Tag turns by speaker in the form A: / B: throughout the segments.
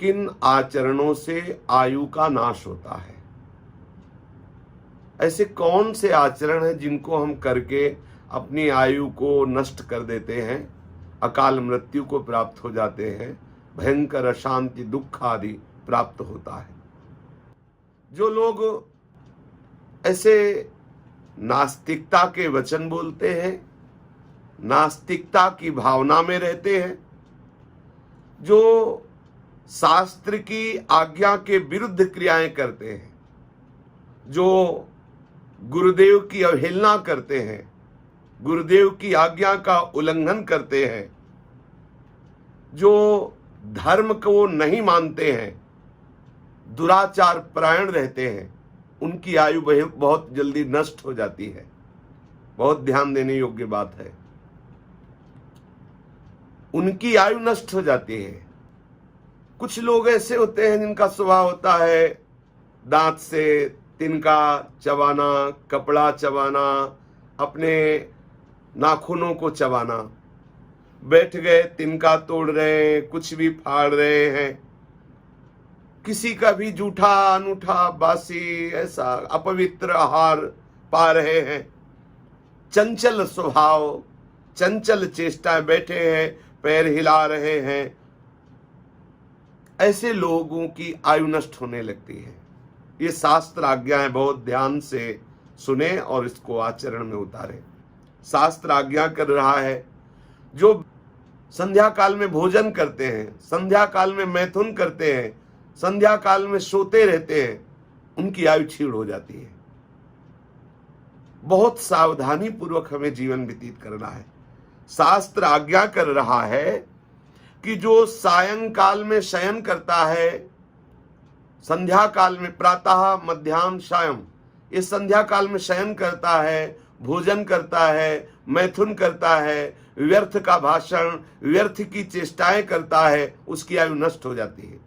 A: किन आचरणों से आयु का नाश होता है। ऐसे कौन से आचरण हैं जिनको हम करके अपनी आयु को नष्ट कर देते हैं, अकाल मृत्यु को प्राप्त हो जाते हैं, भयंकर अशांति दुख आदि प्राप्त होता है। जो लोग ऐसे नास्तिकता के वचन बोलते हैं, नास्तिकता की भावना में रहते हैं, जो शास्त्र की आज्ञा के विरुद्ध क्रियाएं करते हैं, जो गुरुदेव की अवहेलना करते हैं, गुरुदेव की आज्ञा का उल्लंघन करते हैं, जो धर्म को नहीं मानते हैं, दुराचार परायण रहते हैं, उनकी आयु बहुत जल्दी नष्ट हो जाती है। बहुत ध्यान देने योग्य बात है, उनकी आयु नष्ट हो जाती है। कुछ लोग ऐसे होते हैं जिनका स्वभाव होता है दांत से तिनका चबाना, कपड़ा चबाना, अपने नाखूनों को चबाना। बैठ गए, तिनका तोड़ रहे हैं, कुछ भी फाड़ रहे हैं, किसी का भी जूठा अनूठा बासी ऐसा अपवित्र आहार पा रहे हैं। चंचल स्वभाव, चंचल चेष्टाएं, बैठे हैं पैर हिला रहे हैं। ऐसे लोगों की आयु नष्ट होने लगती है। ये शास्त्र आज्ञाएं बहुत ध्यान से सुने और इसको आचरण में उतारे। शास्त्र आज्ञा कर रहा है जो संध्या काल में भोजन करते हैं, संध्या काल में मैथुन करते हैं, संध्या काल में सोते रहते हैं, उनकी आयु क्षीण हो जाती है। बहुत सावधानी पूर्वक हमें जीवन व्यतीत करना है। शास्त्र आज्ञा कर रहा है कि जो सायंकाल में शयन करता है, संध्या काल में प्रातः मध्याह्न सायं, इस संध्या काल में शयन करता है, भोजन करता है, मैथुन करता है, व्यर्थ का भाषण, व्यर्थ की चेष्टाएं करता है, उसकी आयु नष्ट हो जाती है।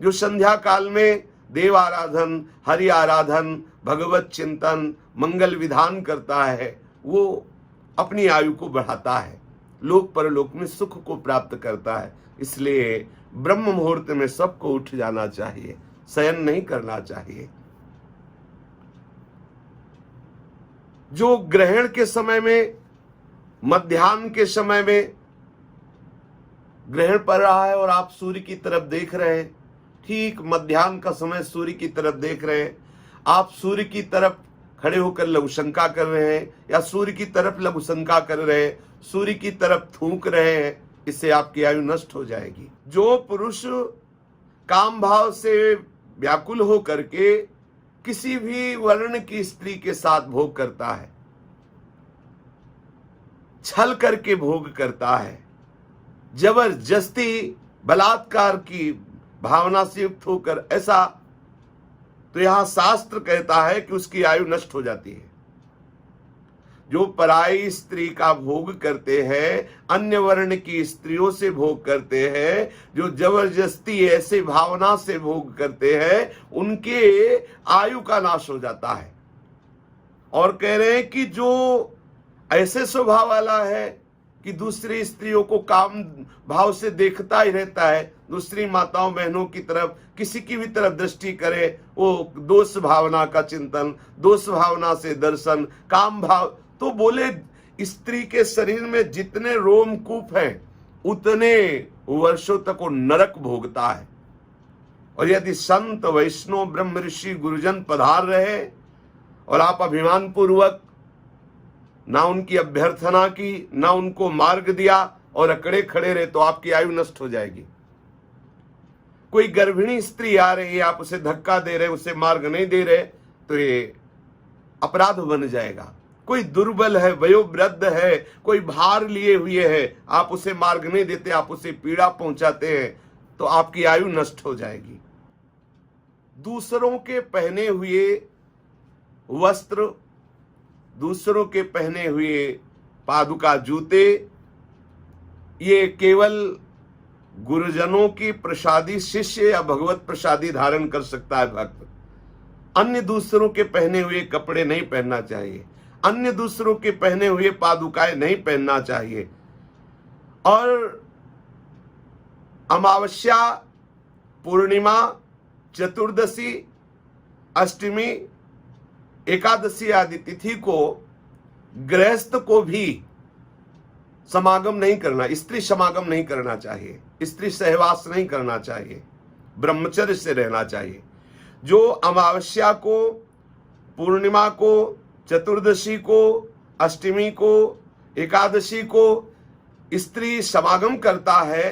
A: जो संध्या काल में देव आराधन, हरि आराधन, भगवत चिंतन, मंगल विधान करता है, वो अपनी आयु को बढ़ाता है, लोक परलोक में सुख को प्राप्त करता है। इसलिए ब्रह्म मुहूर्त में सबको उठ जाना चाहिए, शयन नहीं करना चाहिए। जो ग्रहण के समय में, मध्याह्न के समय में ग्रहण पड़ रहा है और आप सूर्य की तरफ देख रहे हैं, ठीक मध्याह्न का समय सूर्य की तरफ देख रहे हैं, आप सूर्य की तरफ खड़े होकर लघुशंका कर रहे हैं या सूर्य की तरफ लघुशंका कर रहे हैं, सूर्य की तरफ थूक रहे हैं, इससे आपकी आयु नष्ट हो जाएगी। जो पुरुष काम भाव से व्याकुल हो करके किसी भी वर्ण की स्त्री के साथ भोग करता है, छल करके भोग करता है, जबरदस्ती बलात्कार की भावना से युक्त होकर, ऐसा तो यहां शास्त्र कहता है कि उसकी आयु नष्ट हो जाती है। जो पराई स्त्री का भोग करते हैं, अन्य वर्ण की स्त्रियों से भोग करते हैं, जो जबरदस्ती ऐसे भावना से भोग करते हैं, उनके आयु का नाश हो जाता है। और कह रहे हैं कि जो ऐसे स्वभाव वाला है कि दूसरी स्त्रियों को काम भाव से देखता ही रहता है, दूसरी माताओं बहनों की तरफ, किसी की भी तरफ दृष्टि करे, वो दोष भावना का चिंतन, दोष भावना से दर्शन, काम भाव, तो बोले स्त्री के शरीर में जितने रोमकूप हैं उतने वर्षों तक वो नरक भोगता है। और यदि संत वैष्णव ब्रह्म ऋषि गुरुजन पधार रहे और आप अभिमान पूर्वक ना उनकी अभ्यर्थना की, ना उनको मार्ग दिया और अकड़े खड़े रहे, तो आपकी आयु नष्ट हो जाएगी। कोई गर्भिणी स्त्री आ रही है, आप उसे धक्का दे रहे, उसे मार्ग नहीं दे रहे, तो ये अपराध बन जाएगा। कोई दुर्बल है, वयोवृद्ध है, कोई भार लिए हुए है, आप उसे मार्ग नहीं देते, आप उसे पीड़ा पहुंचाते हैं, तो आपकी आयु नष्ट हो जाएगी। दूसरों के पहने हुए वस्त्र, दूसरों के पहने हुए पादुका जूते, ये केवल गुरुजनों की प्रसादी शिष्य या भगवत प्रसादी धारण कर सकता है भक्त। अन्य दूसरों के पहने हुए कपड़े नहीं पहनना चाहिए, अन्य दूसरों के पहने हुए पादुकाएं नहीं पहनना चाहिए। और अमावस्या पूर्णिमा, चतुर्दशी, अष्टमी, एकादशी आदि तिथि को गृहस्थ को भी समागम नहीं करना, स्त्री समागम नहीं करना चाहिए, स्त्री सहवास नहीं करना चाहिए, ब्रह्मचर्य से रहना चाहिए। जो अमावस्या को, पूर्णिमा को, चतुर्दशी को, अष्टमी को, एकादशी को स्त्री समागम करता है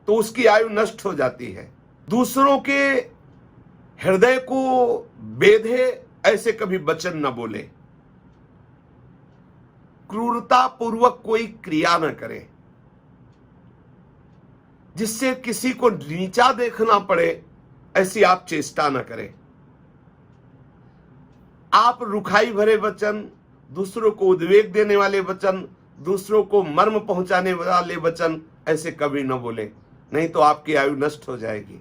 A: तो उसकी आयु नष्ट हो जाती है। दूसरों के हृदय को बेधे ऐसे कभी वचन न बोले, क्रूरता पूर्वक कोई क्रिया न करे जिससे किसी को नीचा देखना पड़े, ऐसी आप चेष्टा न करें। आप रुखाई भरे वचन, दूसरों को उद्वेग देने वाले वचन, दूसरों को मर्म पहुंचाने वाले वचन ऐसे कभी न बोले, नहीं तो आपकी आयु नष्ट हो जाएगी।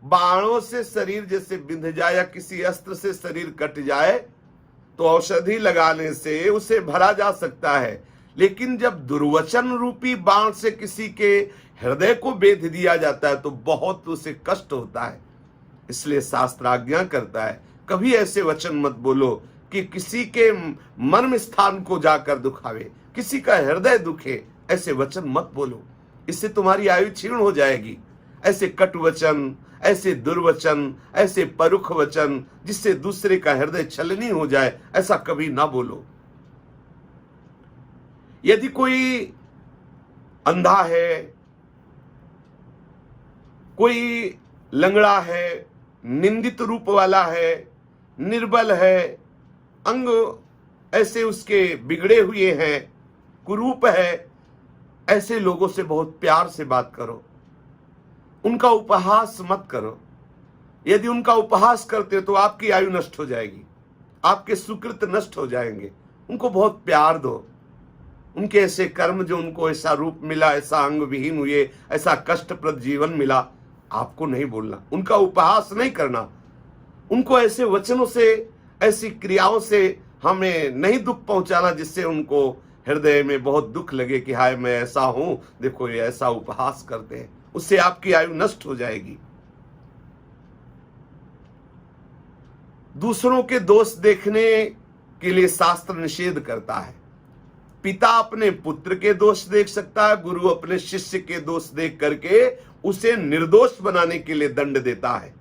A: बाणों से शरीर जैसे बिंध जाए या किसी अस्त्र से शरीर कट जाए तो औषधि लगाने से उसे भरा जा सकता है, लेकिन जब दुर्वचन रूपी बाण से किसी के हृदय को बेध दिया जाता है तो बहुत उसे कष्ट होता है। इसलिए शास्त्र आज्ञा करता है कभी ऐसे वचन मत बोलो कि किसी के मर्म स्थान को जाकर दुखावे, किसी का हृदय दुखे, ऐसे वचन मत बोलो, इससे तुम्हारी आयु क्षीण हो जाएगी। ऐसे कट वचन, ऐसे दुर्वचन, ऐसे परुख वचन जिससे दूसरे का हृदय छलनी हो जाए, ऐसा कभी ना बोलो। यदि कोई अंधा है, कोई लंगड़ा है, निंदित रूप वाला है, निर्बल है, अंग ऐसे उसके बिगड़े हुए हैं, कुरूप है, ऐसे लोगों से बहुत प्यार से बात करो, उनका उपहास मत करो। यदि उनका उपहास करते तो आपकी आयु नष्ट हो जाएगी, आपके सुकृत नष्ट हो जाएंगे। उनको बहुत प्यार दो। उनके ऐसे कर्म जो उनको ऐसा रूप मिला, ऐसा अंग विहीन हुए, ऐसा कष्टप्रद जीवन मिला, आपको नहीं बोलना, उनका उपहास नहीं करना। उनको ऐसे वचनों से, ऐसी क्रियाओं से हमें नहीं दुख पहुंचाना जिससे उनको हृदय में बहुत दुख लगे कि हाय मैं ऐसा हूं, देखो ये ऐसा उपहास करते हैं। उससे आपकी आयु नष्ट हो जाएगी। दूसरों के दोष देखने के लिए शास्त्र निषेध करता है। पिता अपने पुत्र के दोष देख सकता है, गुरु अपने शिष्य के दोष देख करके उसे निर्दोष बनाने के लिए दंड देता है।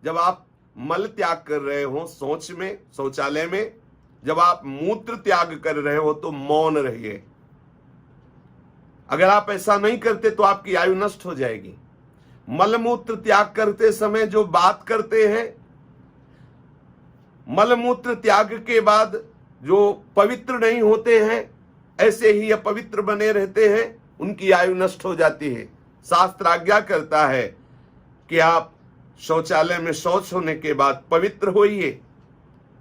A: जब आप मल त्याग कर रहे हो शौच में, शौचालय में, जब आप मूत्र त्याग कर रहे हो तो मौन रहिए। अगर आप ऐसा नहीं करते तो आपकी आयु नष्ट हो जाएगी। मलमूत्र त्याग करते समय जो बात करते हैं, मलमूत्र त्याग के बाद जो पवित्र नहीं होते हैं, ऐसे ही अपवित्र बने रहते हैं, उनकी आयु नष्ट हो जाती है। शास्त्र आज्ञा करता है कि आप शौचालय में शौच होने के बाद पवित्र होइए,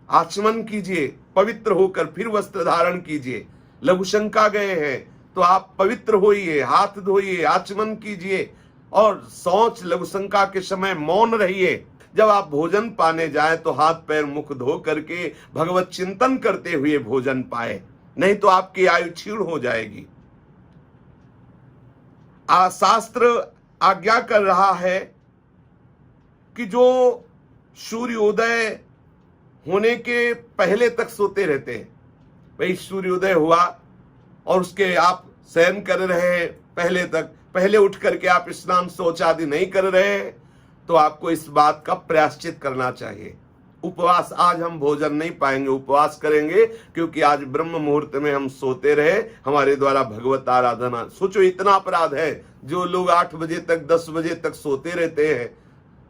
A: आचमन कीजिए, पवित्र होकर फिर वस्त्र धारण कीजिए। लघुशंका गए हैं तो आप पवित्र होइए, हाथ धोइए, आचमन कीजिए और शौच लघुशंका के समय मौन रहिए। जब आप भोजन पाने जाए तो हाथ पैर मुख धो करके भगवत चिंतन करते हुए भोजन पाए, नहीं तो आपकी आयु क्षीण हो जाएगी। शास्त्र आज्ञा कर रहा है कि जो सूर्योदय होने के पहले तक सोते रहते हैं, भाई सूर्योदय हुआ और उसके आप शयन कर रहे हैं पहले उठ करके आप स्नान शौच आदि नहीं कर रहे हैं, तो आपको इस बात का प्रायश्चित करना चाहिए। उपवास, आज हम भोजन नहीं पाएंगे, उपवास करेंगे क्योंकि आज ब्रह्म मुहूर्त में हम सोते रहे, हमारे द्वारा भगवत आराधना। सोचो इतना अपराध है। जो लोग 8 बजे तक 10 बजे तक सोते रहते हैं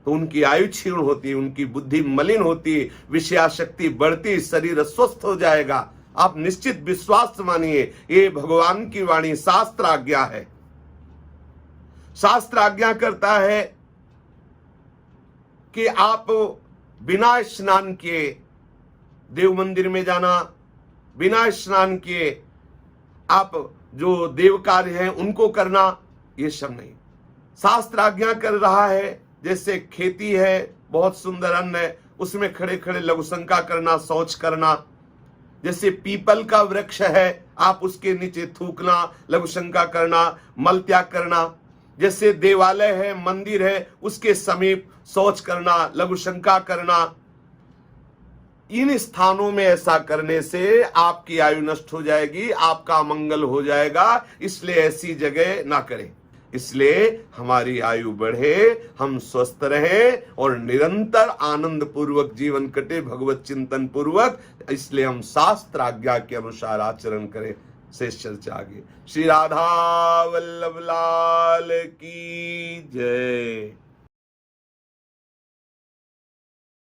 A: तो उनकी आयु क्षीण होती है, उनकी बुद्धि मलिन होती है, विषयाशक्ति बढ़ती, शरीर अस्वस्थ हो जाएगा। आप निश्चित विश्वास मानिए, ये भगवान की वाणी, शास्त्र आज्ञा है। शास्त्र आज्ञा करता है कि आप बिना स्नान किए देव मंदिर में जाना, बिना स्नान किए आप जो देव कार्य हैं उनको करना, ये सब नहीं। शास्त्र आज्ञा कर रहा है जैसे खेती है, बहुत सुंदर अन्न है, उसमें खड़े खड़े लघुशंका करना, शौच करना। जैसे पीपल का वृक्ष है, आप उसके नीचे थूकना, लघुशंका करना, मल त्याग करना। जैसे देवालय है, मंदिर है, उसके समीप शौच करना, लघुशंका करना, इन स्थानों में ऐसा करने से आपकी आयु नष्ट हो जाएगी, आपका अमंगल हो जाएगा। इसलिए ऐसी जगह ना करें। इसलिए हमारी आयु बढ़े, हम स्वस्थ रहें और निरंतर आनंद पूर्वक जीवन कटे, भगवत चिंतन पूर्वक। इसलिए हम शास्त्र आज्ञा के अनुसार आचरण करें। शेष चर्चा आगे। श्री राधा वल्लभ लाल की जय।